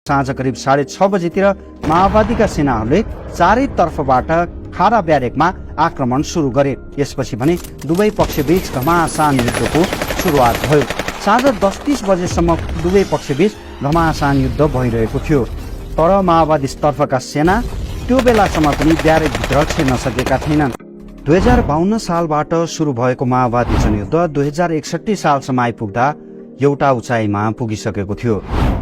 साँझ करिब 6:30 बजेतिर माओवादीका सेनाहरूले चारैतर्फबाट खारा ब्यारेकमा आक्रमण सुरु गरे। यसपछि भने दुवै पक्षबीच घमासान युद्धको सुरुवात भयो। साँझ 10:30 बजेसम्म दुवै पक्षबीच घमासान युद्ध भइरहेको थियो। तर माओवादी तर्फका सेना त्यो बेलासम्म पनि ब्यारेकभित्र छिर्न सकेका थिएनन्। 2052 सालबाट सुरु भएको माओवादी जनयुद्ध 2061 सालसम्म आइपुग्दा एउटा उचाइमा पुगिसकेको थियो।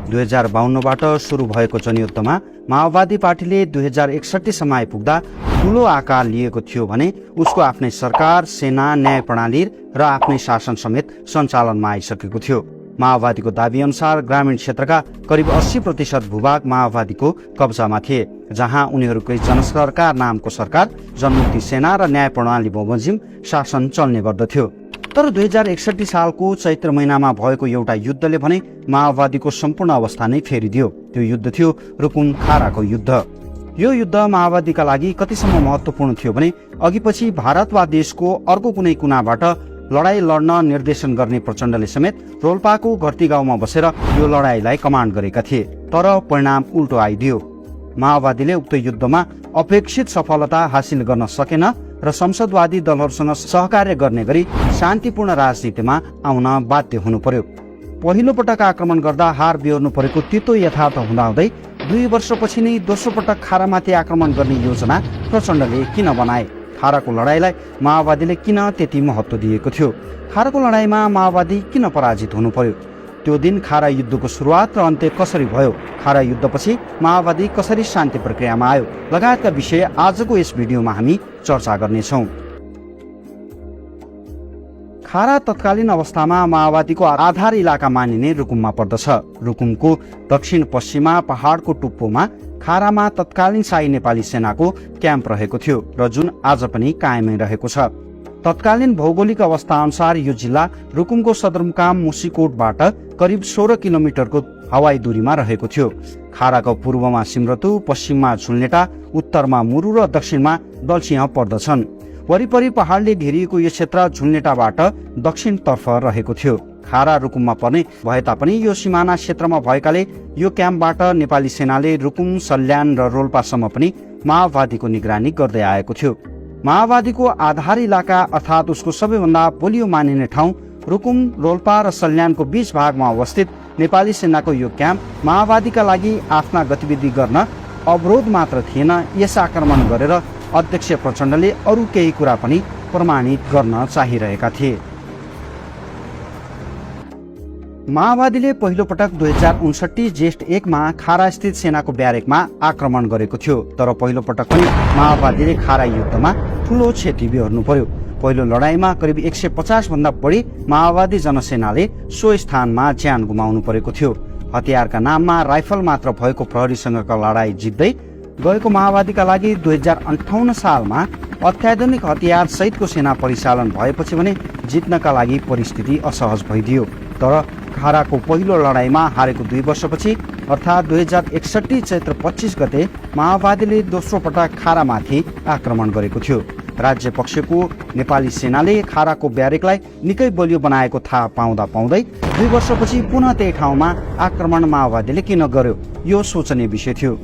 2052बाट सुरु भएको जनयुद्धमा माओवादी पार्टीले 2061 सम्म आइपुग्दा ठूलो आकार लिएको थियो भने उसको आफ्नै सरकार, सेना, न्याय प्रणाली र आफ्नै शासन समेत सञ्चालनमा आइसकेको थियो। माओवादीको दाबी अनुसार ग्रामीण क्षेत्रका करिब 80% भूभाग माओवादीको कब्जामा थिए, जहाँ उनीहरूकै जनसरकार नामको सरकार, जनमुक्ति सेना र न्याय प्रणाली बमोजिम शासन चल्ने गर्दथ्यो। तर 2061 सालको चैत्र महिनामा भएको एउटा युद्धले भने माओवादीको सम्पूर्ण अवस्था नै फेरिदियो। त्यो युद्ध थियो रुकुम खाराको युद्ध। यो युद्ध माओवादीका लागि कतिसम्म महत्त्वपूर्ण थियो भने अघिपछि भारत वा देशको अर्को कुनै कुनाबाट लडाईँ लड्न निर्देशन गर्ने प्रचण्डले समेत रोल्पाको घरती गाउँमा बसेर यो लडाईँलाई कमान्ड गरेका थिए। तर परिणाम उल्टो आइदियो। माओवादीले उक्त युद्धमा अपेक्षित सफलता हासिल गर्न सकेन र संसदवादी दलहरूसँग सहकार्य गर्ने गरी शान्तिपूर्ण राजनीतिमा आउन बाध्य हुनु पर्यो। पहिलो पटक आक्रमण गर्दा हार बेहोर्नु परेको तितो यथार्थ हुँदाहुँदै 2 वर्षपछि नै दोस्रो पटक खारामाथि आक्रमण गर्ने योजना प्रचण्डले किन बनाए? खाराको लडाईँलाई माओवादीले किन त्यति महत्त्व दिएको थियो? खाराको लडाईँमा माओवादी किन पराजित हुनु पर्यो? त्यो दिन खारा युद्धको सुरुवात र अन्त्य कसरी भयो? खारा युद्धपछि माओवादी कसरी शान्ति प्रक्रियामा आयो? लगायतका विषय आजको यस भिडियोमा हामी चर्चा गर्नेछौँ। खारा तत्कालीन अवस्थामा माओवादीको आधार इलाका मानिने रुकुममा पर्दछ। रुकुमको दक्षिण पश्चिममा पहाडको टुप्पोमा खारामा तत्कालीन शाही नेपाली सेनाको क्याम्प रहेको थियो र जुन आज पनि कायमै रहेको छ। तत्कालीन भौगोलिक अवस्था अनुसार यो जिल्ला रुकुमको सदरमुकाम मुसिकोटबाट करिब 16 किलोमिटरको हवाई दूरीमा रहेको थियो। खाराको पूर्वमा सिमरतु, पश्चिममा झुल्नेटा, उत्तरमा मुरु र दक्षिणमा दलसिंह पर्दछन्। वरिपरि पहाडले घेरिएको यो क्षेत्र झुल्नेटाबाट दक्षिणतर्फ रहेको थियो। खारा रुकुममा पर्ने भए तापनि यो सिमाना क्षेत्रमा भएकाले यो क्याम्पबाट नेपाली सेनाले रुकुम, सल्यान र रोल्पासम्म पनि माओवादीको निगरानी गर्दै आएको थियो। माओवादीको आधार इलाका अर्थात् उसको सबैभन्दा बलियो मानिने ठाउँ रुकुम, रोल्पा र सल्यानको बीच भागमा अवस्थित नेपाली सेनाको यो क्याम्प माओवादीका लागि आफ्ना गतिविधि गर्न अवरोध मात्र थिएन, यस आक्रमण गरेर अध्यक्ष प्रचण्डले अरू केही कुरा पनि प्रमाणित गर्न चाहिरहेका थिए। माओवादीले पहिलो पटक 2059 जेष्ठ 1 मा खारा स्थित सेनाको ब्यारेकमा आक्रमण गरेको थियो। तर पहिलो पटक पनि माओवादीले खारा युद्धमा ठूलो क्षति बेहोर्नु पर्यो। पहिलो लडाईँमा करिब 150 भन्दा बढी माओवादी जनसेनाले सो स्थानमा ज्यान गुमाउनु परेको थियो। हतियारका नाममा राइफल मात्र भएको प्रहरीसँगको लडाईँ जित्दै गएको माओवादीका लागि 2058 सालमा अत्याधुनिक हतियार सहितको सेना परिचालन भएपछि भने जित्नका लागि परिस्थिति असहज भइदियो। तर खाराको पहिलो लडाईँमा हारेको 2 वर्षपछि अर्थात् 2061 चैत्र 25 गते माओवादीले दोस्रो पटक खारामाथि आक्रमण गरेको थियो। राज्य पक्षको नेपाली सेनाले खाराको ब्यारेकलाई निकै बलियो बनाएको थाहा पाउँदा पाउँदै 2 वर्षपछि पुनः त्यही ठाउँमा आक्रमण माओवादीले किन गर्यो? यो सोचनीय विषय थियो।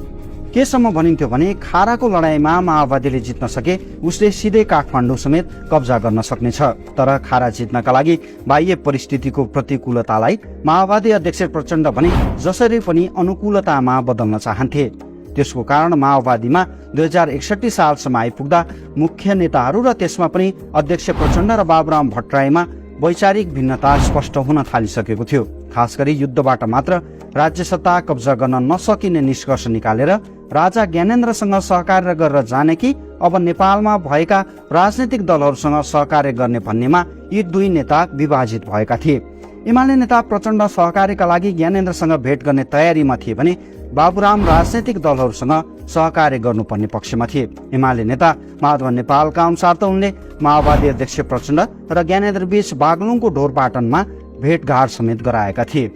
केसम्म भनिन्थ्यो भने खाराको लडाईँमा माओवादीले जित्न सके उसले सिधै काठमाडौँ समेत कब्जा गर्न सक्नेछ। तर खारा जित्नका लागि बाह्य परिस्थितिको प्रतिकूलतालाई माओवादी अध्यक्ष प्रचण्ड भने जसरी पनि अनुकूलतामा बदल्न चाहन्थे। त्यसको कारण माओवादीमा 2061 सालसम्म आइपुग्दा मुख्य नेताहरू र त्यसमा पनि अध्यक्ष प्रचण्ड र बाबुराम भट्टराईमा वैचारिक भिन्नता स्पष्ट हुन थालिसकेको थियो। खास गरी युद्धबाट मात्र राज्य सत्ता कब्जा गर्न नसकिने निष्कर्ष निकालेर राजा ज्ञानेन्द्रसँग सहकार्य गरेर जाने कि अब नेपालमा भएका राजनैतिक दलहरूसँग सहकार्य गर्ने भन्नेमा यी दुई नेता विभाजित भएका थिए। एमाले नेता प्रचण्ड सहकार्यका लागि ज्ञानेन्द्रसँग भेट गर्ने तयारीमा थिए भने बाबुराम राजनैतिक दलहरूसँग सहकार्य गर्नुपर्ने पक्षमा थिए। एमाले नेता माधव नेपालका अनुसार त उनले माओवादी अध्यक्ष प्रचण्ड र ज्ञानेन्द्र बीच बागलुङको ढोरपाटनमा भेटघाट समेत गराएका थिए।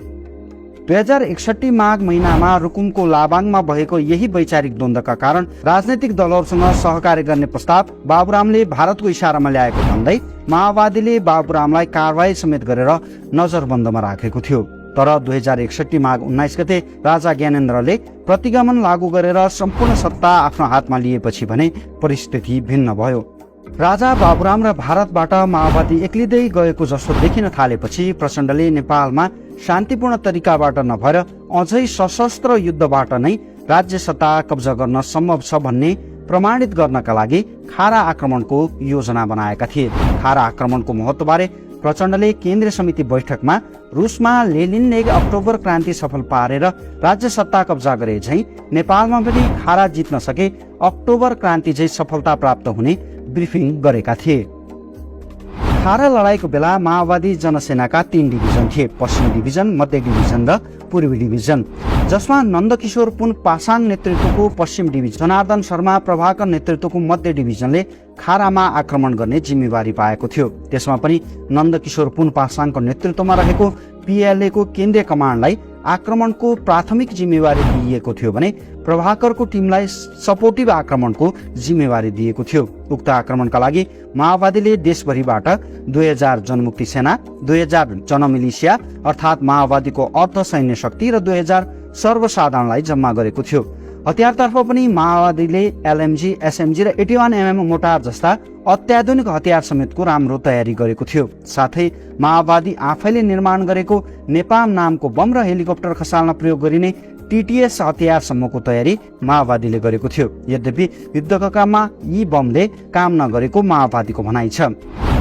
2061 माघ महिनामा रुकुमको लाबाङमा भएको यही वैचारिक द्वन्द्वका कारण राजनैतिक दलहरूसँग सहकार्य गर्ने प्रस्ताव बाबुरामले भारतको इशारामा ल्याएको भन्दै माओवादीले बाबुरामलाई कारवाही समेत गरेर नजरबन्दमा राखेको थियो। तर 2061 माघ 19 गते राजा ज्ञानेन्द्रले प्रतिगमन लागू गरेर सम्पूर्ण सत्ता आफ्नो हातमा लिएपछि भने परिस्थिति भिन्न भयो। राजा बाबुराम र भारतबाट माओवादी एक्लिँदै गएको जस्तो देखिन थालेपछि प्रचण्डले नेपालमा शान्तिपूर्ण तरिकाबाट नभएर अझै सशस्त्र युद्धबाट नै राज्य सत्ता कब्जा गर्न सम्भव छ भन्ने प्रमाणित गर्नका लागि खारा आक्रमणको योजना बनाएका थिए। खारा आक्रमणको महत्त्वबारे प्रचण्डले केन्द्रीय समिति बैठकमा रुसमा लेनिनले अक्टोबर क्रान्ति सफल पारेर राज्य सत्ता कब्जा गरे झैं नेपालमा पनि खारा जित्न सके अक्टोबर क्रान्ति झैं सफलता प्राप्त हुने ब्रिफिङ गरेका थिए। खारा लडाईँको बेला माओवादी जनसेनाका 3 डिभिजन थिए, पश्चिमी डिभिजन, मध्य डिभिजन र पूर्वी डिभिजन, जसमा नन्दकिशोर पुन पासाङ नेतृत्वको पश्चिम डिभिजन, जनार्दन शर्मा प्रभाकर नेतृत्वको मध्य डिभिजनले खारामा आक्रमण गर्ने जिम्मेवारी पाएको थियो। त्यसमा पनि नन्दकिशोर पुन पासाङको नेतृत्वमा रहेको PLA को केन्द्रीय कमान्डलाई आक्रमणको प्राथमिक जिम्मेवारी दिइएको थियो भने प्रभाकरको टिमलाई सपोर्टिभ आक्रमणको जिम्मेवारी दिएको थियो। उक्त आक्रमणका लागि माओवादीले देशभरिबाट 2000 जनमुक्ति सेना, 2000 जनमिलिसिया अर्थात् माओवादीको अर्ध सैन्य शक्ति र 2000 सर्वसाधारणलाई जम्मा गरेको थियो। हतियारतर्फ पनि माओवादीले LMG, SMG र 81mm मोटार जस्ता अत्याधुनिक हतियार समेतको राम्रो तयारी गरेको थियो। साथै माओवादी आफैले निर्माण गरेको नेपाम नामको बम र हेलिकप्टर खसाल्न प्रयोग गरिने TTS हतियारसम्मको तयारी माओवादीले गरेको थियो। यद्यपि युद्धका यी बमले काम नगरेको माओवादीको भनाइ छ।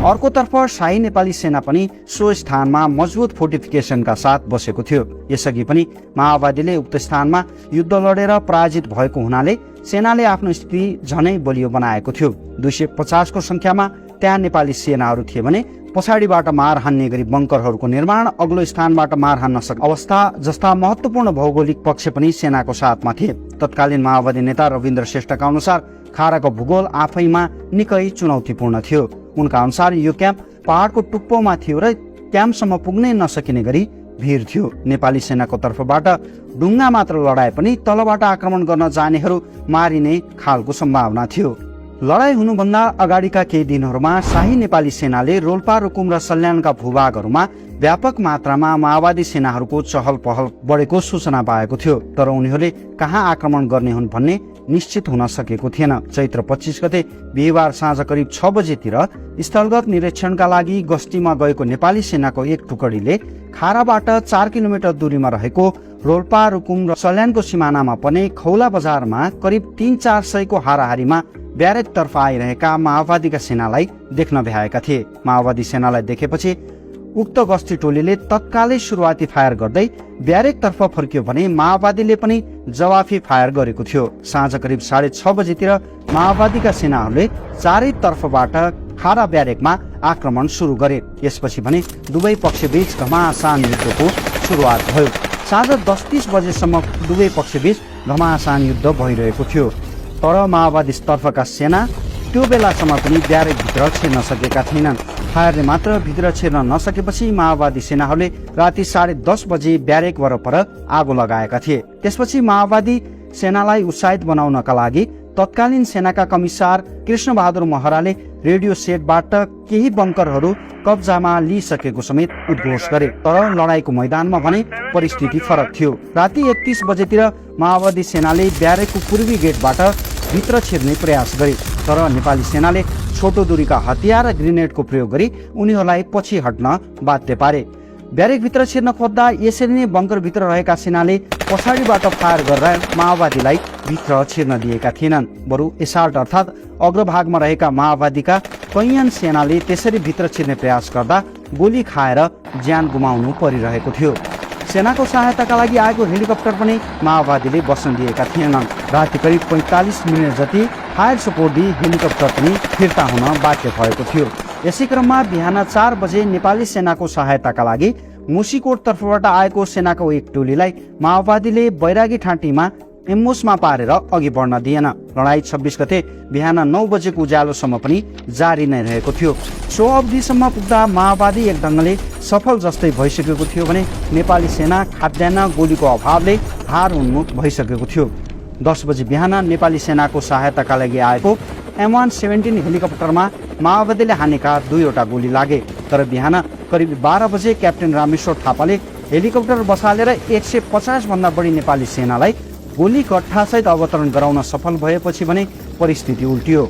अर्कोतर्फ शाही नेपाली सेना पनि सो स्थानमा मजबुत फोर्टिफिकेसनका साथ बसेको थियो। यसअघि पनि माओवादीले उक्त स्थानमा युद्ध लडेर पराजित भएको हुनाले सेनाले आफ्नो स्थिति झनै बलियो बनाएको थियो। 250 को संख्यामा त्यहाँ नेपाली सेनाहरू थिए भने पछाडिबाट मार हान्ने गरी बङ्करहरूको निर्माण, अग्लो स्थानबाट मार हान्न सक्ने अवस्था जस्ता महत्त्वपूर्ण भौगोलिक पक्ष पनि सेनाको साथमा थिए। तत्कालीन माओवादी नेता रविन्द्र श्रेष्ठका अनुसार खाराको भूगोल आफैमा निकै चुनौतीपूर्ण थियो। उनका अनुसार यो क्याम्प पहाडको टुप्पोमा थियो र क्याम्पसम्म पुग्नै नसकिने गरी भिड थियो। नेपाली सेनाको तर्फबाट ढुङ्गा मात्र लडाए पनि तलबाट आक्रमण गर्न जानेहरू मारिने खालको सम्भावना थियो। लडाई हुनुभन्दा अगाडिका केही दिनहरूमा शाही नेपाली सेनाले रोल्पा, रुकुम र सल्यानका भूभागहरूमा व्यापक मात्रामा माओवादी सेनाहरूको चहल पहल बढेको सूचना पाएको थियो। तर उनीहरूले कहाँ आक्रमण गर्ने हुन् भन्ने निश्चित हुन सकेको थिएन। चैत्र 25 गते बिहिबार साँझ करिब 6 बजेतिर स्थलगत निरीक्षणका लागि गस्तीमा गएको नेपाली सेनाको एक टुकडीले खाराबाट 4 किलोमिटर दूरीमा रहेको रोल्पा, रुकुम र सल्यानको सिमानामा पर्ने खौला बजारमा करिब 300-400 को हाराहारीमा ब्यारेकतर्फ आइरहेका माओवादीका सेनालाई देख्न भ्याएका थिए। माओवादी सेनालाई देखेपछि उक्त गस्ती टोलीले तत्कालै सुरुवाती फायर गर्दै ब्यारेकतर्फ फर्कियो भने माओवादीले पनि जवाफी फायर गरेको थियो। साँझ करिब 6:30 बजेतिर माओवादीका सेनाहरूले चारैतर्फबाट खारा ब्यारेकमा आक्रमण सुरु गरे। यसपछि भने दुवै पक्षबीच घमासान युद्धको सुरुवात भयो। साँझ 10:30 बजेसम्म दुवै पक्षबीच घमासान युद्ध भइरहेको थियो। तर माओवादी तर्फका सेना त्यो बेलासम्म पनि ब्यारेकभित्र छिर्न सकेका थिएनन्। फायरले मात्र भित्र छिर्न नसकेपछि माओवादी सेनाहरूले राति 10:30 बजे ब्यारेक वरपर आगो लगाएका थिए। त्यसपछि माओवादी सेनालाई उत्साहित बनाउनका लागि तत्कालीन सेनाका कमिसार कृष्णबहादुर महराले रेडियो सेटबाट केही बङ्करहरू कब्जामा लिइसकेको समेत उद्घोष गरे। तर लडाईँको मैदानमा भने परिस्थिति फरक थियो। राति 31 बजेतिर माओवादी सेनाले ब्यारेकको पूर्वी गेटबाट भित्र छिर्ने प्रयास गरे। तर नेपाली सेनाले छोटो दूरीका हतियार र ग्रेनेडको प्रयोग गरी उनीहरूलाई पछि हट्न बाध्य पारे। ब्यारेकभित्र छिर्न खोज्दा यसरी नै बङ्करभित्र रहेका सेनाले पछाडिबाट फायर गरेर माओवादीलाई भित्र छिर्न दिएका थिएनन्। बरु एसाल्ट अर्थात् अग्रभागमा रहेका माओवादीका कैयन सेनाले त्यसरी भित्र छिर्ने प्रयास गर्दा गोली खाएर ज्यान गुमाउनु परिरहेको थियो। सेनाको सहायताका लागि आएको हेलिकप्टर पनि माओवादीले बस्न दिएका थिएनन्। राति करिब 45 मिनट जति फायर सपोर्ट दिई हेलिकप्टर पनि फिर्ता हुन बाध्य भएको थियो। यसै क्रममा बिहान 4 बजे नेपाली सेनाको सहायताका लागि मुसिकोट तर्फबाट आएको सेनाको एक टोलीलाई माओवादीले बैरागी ठाँटीमा एम्बुसमा पारेर अघि बढ्न दिएन। लडाई 26 गते बिहान 9 बजेको उज्यालोसम्म पनि जारी नै रहेको थियो। सो अवधिसम्म पुग्दा माओवादी एक ढङ्गले सफल जस्तै भइसकेको थियो भने नेपाली सेना खाद्यान्न गोलीको अभावले हार उन्मुख भइसकेको थियो। 10 बजे बिहान नेपाली सेनाको सहायताका लागि आएको M117 हेलिकप्टरमा माओवादीले हानेका 2वटा गोली लागे। तर बिहान करिब 12 बजे क्याप्टेन रामेश्वर थापाले हेलिकप्टर बसालेर 150 भन्दा बढी नेपाली सेनालाई गोली कट्ठासहित अवतरण गराउन सफल भएपछि भने परिस्थिति उल्टियो।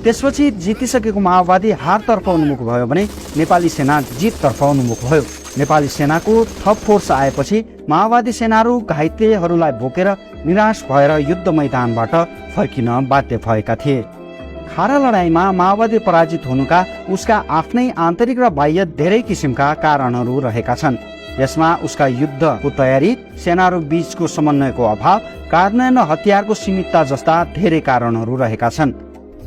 त्यसपछि जितिसकेको माओवादी हारतर्फ उन्मुख भयो भने नेपाली सेना जिततर्फ उन्मुख भयो। नेपाली सेनाको थप फोर्स आएपछि माओवादी सेनाहरू घाइतेहरूलाई बोकेर निराश भएर युद्ध मैदानबाट फर्किन बाध्य भएका थिए। खारा लडाईँमा माओवादी पराजित हुनुका उसका आफ्नै आन्तरिक र बाह्य धेरै किसिमका कारणहरू रहेका छन्। यसमा उसका युद्धको तयारी, सेनाहरू बीचको समन्वयको अभाव, कार्यान्वयन हतियारको सीमितता जस्ता धेरै कारणहरू रहेका छन्।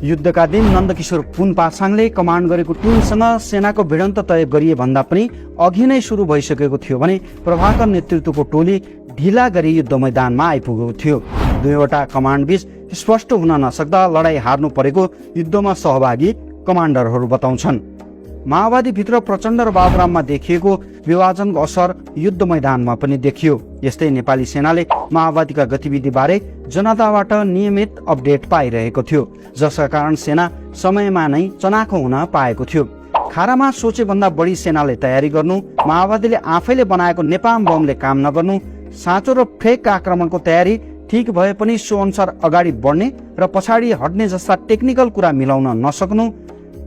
युद्धका दिन नन्दकिशोर पुनपासाङले कमान्ड गरेको टिमसँग सेनाको भिडन्त तय गरिए भन्दा पनि अघि नै सुरु भइसकेको थियो भने प्रभाकर नेतृत्वको टोली ढिला गरी युद्ध मैदानमा आइपुगेको थियो। दुईवटा कमान्ड बीच स्पष्ट हुन नसक्दा लडाईँ हार्नु परेको युद्धमा सहभागी कमान्डरहरू बताउँछन्। माओवादीभित्र प्रचण्ड र बाबुराममा देखिएको विभाजनको असर युद्ध मैदानमा पनि देखियो। यस्तै नेपाली सेनाले माओवादीका गतिविधिबारे जनताबाट नियमित अपडेट पाइरहेको थियो, जसका कारण सेना समयमा नै चनाखो हुन पाएको थियो। खारामा सोचे भन्दा बढी सेनाले तयारी गर्नु, माओवादीले आफैले बनाएको नेपाम बमले काम नगर्नु, साँचो र फेक आक्रमणको तयारी ठिक भए पनि सो अनुसार अगाडि बढ्ने र पछाडि हट्ने जस्ता टेक्निकल कुरा मिलाउन नसक्नु,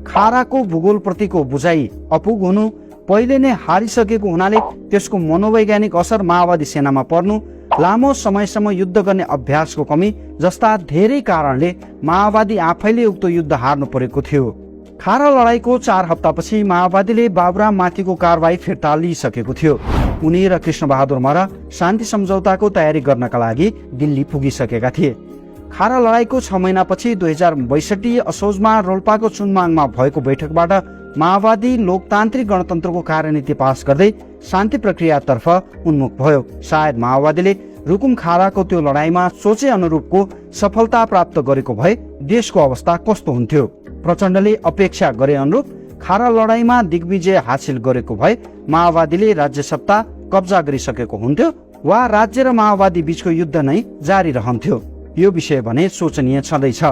खाराको भूगोलप्रतिको बुझाइ अपुग हुनु, पहिले नै हारिसकेको हुनाले त्यसको मनोवैज्ञानिक असर माओवादी सेनामा पर्नु, लामो समयसम्म युद्ध गर्ने अभ्यासको कमी जस्ता धेरै कारणले माओवादी आफैले उक्त युद्ध हार्नु परेको थियो। खारा लडाईँको 4 हप्तापछि माओवादीले बाबुराम माथिको कारबाही फिर्ता लिइसकेको थियो। उनी र कृष्णबहादुर मरा शान्ति सम्झौताको तयारी गर्नका लागि दिल्ली पुगिसकेका थिए। खारा लडाईँको 6 महिनापछि 2062 असोजमा रोल्पाको चुनमाङमा भएको बैठकबाट माओवादी लोकतान्त्रिक गणतन्त्रको कार्यनीति पास गर्दै शान्ति प्रक्रियातर्फ उन्मुख भयो। सायद माओवादीले रुकुम खाराको त्यो लडाईँमा सोचे अनुरूपको सफलता प्राप्त गरेको भए देशको अवस्था कस्तो हुन्थ्यो। प्रचण्डले अपेक्षा गरे अनुरूप खारा लडाईँमा दिग्विजय हासिल गरेको भए माओवादीले राज्य सत्ता कब्जा गरिसकेको हुन्थ्यो वा राज्य र माओवादी बीचको युद्ध नै जारी रहन्थ्यो। यो विषय भने सोचनीय छँदैछ।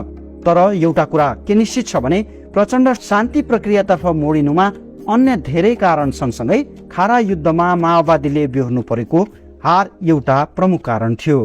तर एउटा कुरा के निश्चित छ भने प्रचण्ड शान्ति प्रक्रियातर्फ मोडिनुमा अन्य धेरै कारण सँगसँगै खारा युद्धमा माओवादीले बेहोर्नु परेको हार एउटा प्रमुख कारण थियो।